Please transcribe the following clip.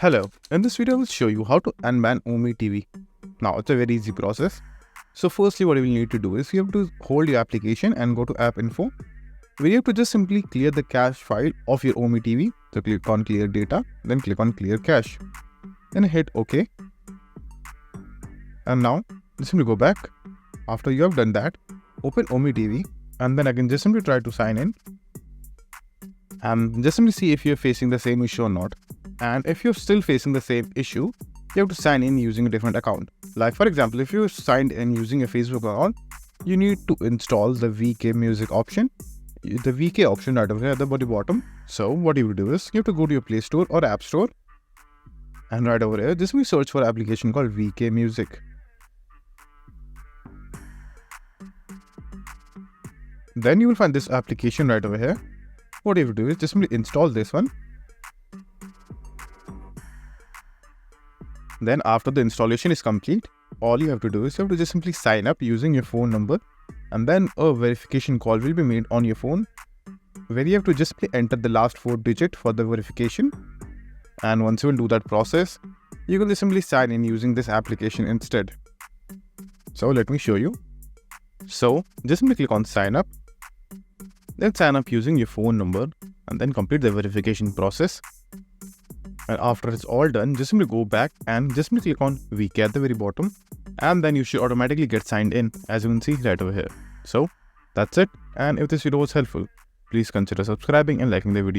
Hello, in this video I will show you how to unban Ome TV. Now it's a very easy process. So firstly what you will need to do is you have to hold your application and go to app info, where you have to just simply clear the cache file of your Ome TV. So click on clear data, then click on clear cache. Then hit OK. And now just simply go back. After you have done that, open Ome TV and then again just simply try to sign in. And just simply see if you're facing the same issue or not. And if you're still facing the same issue, you have to sign in using a different account. Like for example, if you signed in using a Facebook account, you need to install the VK music option. The VK option right over here at the bottom. So what you will do is you have to go to your Play Store or App Store. And right over here, just search for an application called VK Music. Then you will find this application right over here. What you have to do is just simply install this one. Then after the installation is complete, all you have to do is you have to just simply sign up using your phone number, and then a verification call will be made on your phone where you have to just enter the last 4 digits for the verification. And once you will do that process, you can just simply sign in using this application instead. So let me show you. So just simply click on sign up, then sign up using your phone number and then complete the verification process. And after it's all done, just simply go back and just simply click on VK at the very bottom, and then you should automatically get signed in, as you can see right over here. So that's it. And if this video was helpful, please consider subscribing and liking the video.